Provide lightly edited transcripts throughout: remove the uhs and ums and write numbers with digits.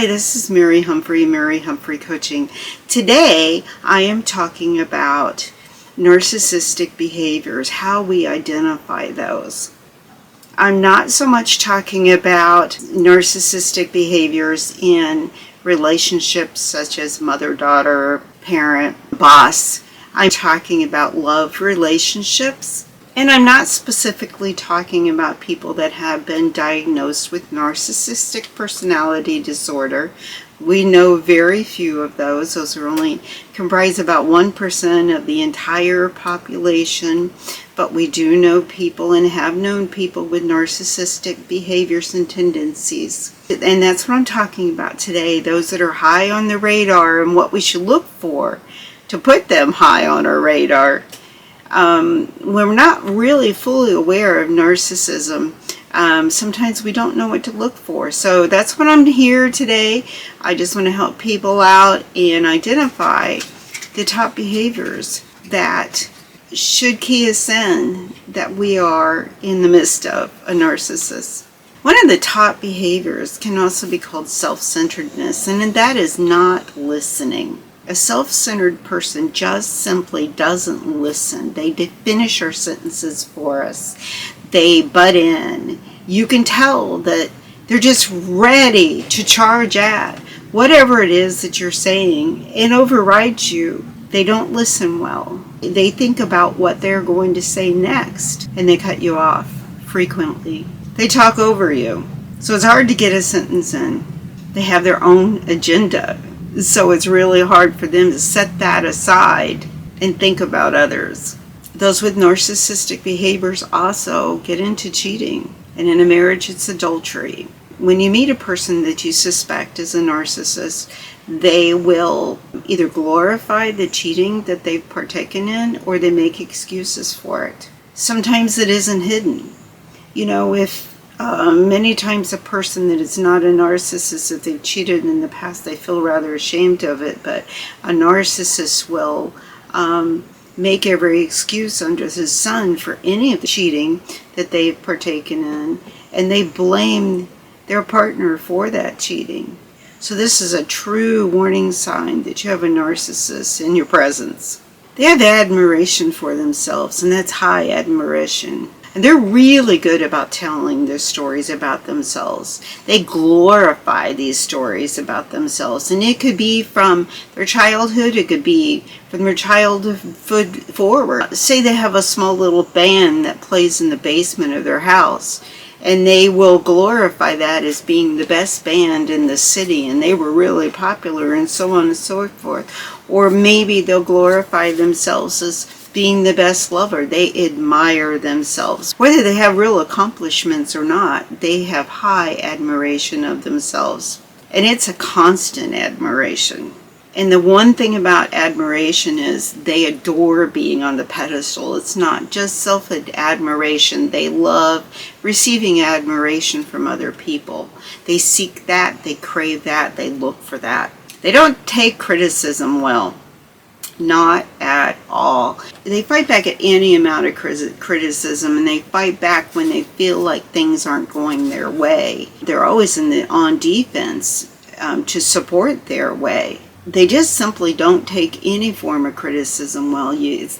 Hi, this is Mary Humphrey Coaching. Today, I am talking about narcissistic behaviors, how we identify those. I'm not so much talking about narcissistic behaviors in relationships such as mother-daughter, parent, boss. I'm talking about love relationships. And I'm not specifically talking about people that have been diagnosed with narcissistic personality disorder. We know very few of those. Those are only comprise about 1% of the entire population. But we do know people and have known people with narcissistic behaviors and tendencies. And that's what I'm talking about today. Those that are high on the radar and what we should look for to put them high on our radar. When we're not really fully aware of narcissism, sometimes we don't know what to look for. So that's what I'm here today. I just want to help people out and identify the top behaviors that should key us in that we are in the midst of a narcissist. One of the top behaviors can also be called self-centeredness, and that is not listening. A self-centered person just simply doesn't listen. They finish our sentences for us. They butt in. You can tell that they're just ready to charge at whatever it is that you're saying and override you. They don't listen well. They think about what they're going to say next, and they cut you off frequently. They talk over you, so it's hard to get a sentence in. They have their own agenda. So it's really hard for them to set that aside and think about others. Those with narcissistic behaviors also get into cheating. And in a marriage, it's adultery. When you meet a person that you suspect is a narcissist, they will either glorify the cheating that they've partaken in or they make excuses for it. Sometimes it isn't hidden. You know, if many times a person that is not a narcissist, if they've cheated in the past, they feel rather ashamed of it, but a narcissist will make every excuse under the sun for any of the cheating that they've partaken in, and they blame their partner for that cheating. So this is a true warning sign that you have a narcissist in your presence. They have admiration for themselves, and that's high admiration. And they're really good about telling their stories about themselves. They glorify these stories about themselves. And it could be from their childhood. It could be from their childhood forward. Say they have a small little band that plays in the basement of their house. And they will glorify that as being the best band in the city. And they were really popular and so on and so forth. Or maybe they'll glorify themselves as being the best lover. They admire themselves. Whether they have real accomplishments or not, they have high admiration of themselves. And it's a constant admiration. And the one thing about admiration is they adore being on the pedestal. It's not just self-admiration. They love receiving admiration from other people. They seek that, they crave that, they look for that. They don't take criticism well. Not at all. They fight back at any amount of criticism, and they fight back when they feel like things aren't going their way. They're always on defense to support their way. They just simply don't take any form of criticism well.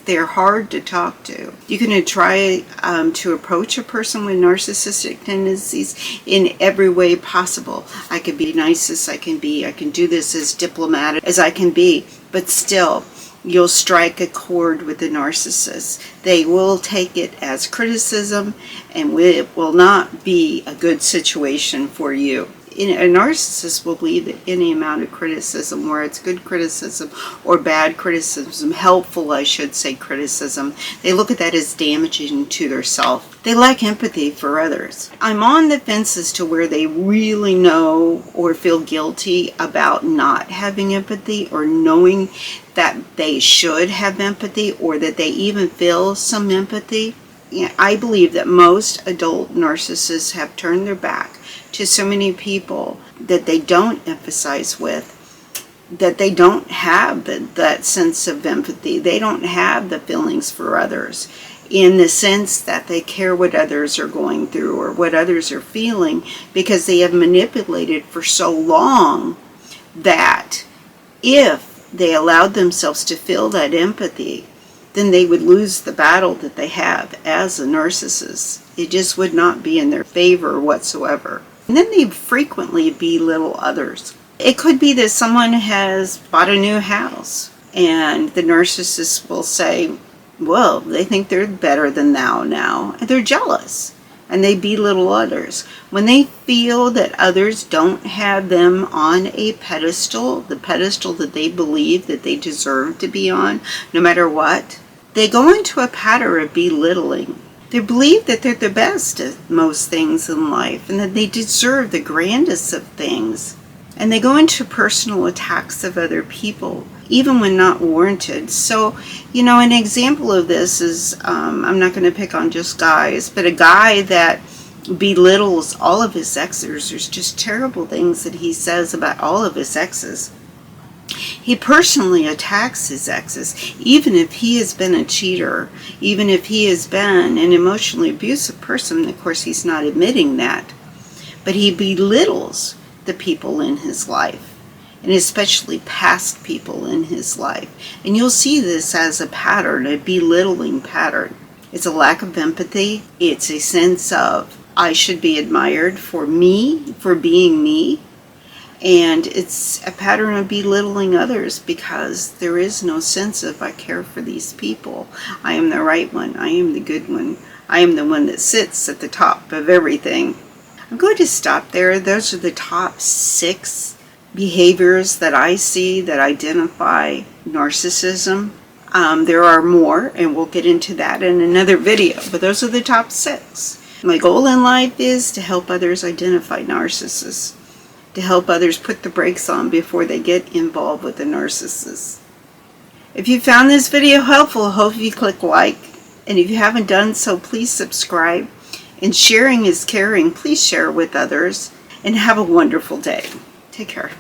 They're hard to talk to. You can try to approach a person with narcissistic tendencies in every way possible. I can be nice as I can be. I can do this as diplomatic as I can be. But still, you'll strike a chord with the narcissist. They will take it as criticism, and it will not be a good situation for you. A narcissist will believe that any amount of criticism, where it's good criticism or bad criticism, helpful, I should say, criticism, they look at that as damaging to their self. They lack empathy for others. I'm on the fence as to where they really know or feel guilty about not having empathy or knowing that they should have empathy or that they even feel some empathy. I believe that most adult narcissists have turned their back to so many people that they don't emphasize with, that they don't have that sense of empathy. They don't have the feelings for others. in the sense that they care what others are going through or what others are feeling, because they have manipulated for so long that if they allowed themselves to feel that empathy, then they would lose the battle that they have as a narcissist. It just would not be in their favor whatsoever. And then they frequently belittle others. It could be that someone has bought a new house and the narcissist will say, well, they think they're better than thou now, and they're jealous and they belittle others. When they feel that others don't have them on a pedestal, the pedestal that they believe that they deserve to be on, no matter what, they go into a pattern of belittling. They believe that they're the best at most things in life and that they deserve the grandest of things. And they go into personal attacks of other people, even when not warranted. So, an example of this is, I'm not going to pick on just guys, but a guy that belittles all of his exes. There's just terrible things that he says about all of his exes. He personally attacks his exes, even if he has been a cheater, even if he has been an emotionally abusive person. Of course, he's not admitting that, but he belittles the people in his life, and especially past people in his life. And you'll see this as a pattern, a belittling pattern. It's a lack of empathy. It's a sense of, I should be admired for me, for being me. And it's a pattern of belittling others because there is no sense of, I care for these people. I am the right one. I am the good one. I am the one that sits at the top of everything. I'm going to stop there. Those are the top 6 behaviors that I see that identify narcissism. There are more, and we'll get into that in another video, but those are the top 6. My goal in life is to help others identify narcissists, to help others put the brakes on before they get involved with the narcissist. If you found this video helpful, I hope you click like, and if you haven't done so, please subscribe. And sharing is caring. Please share with others, and have a wonderful day. Take care.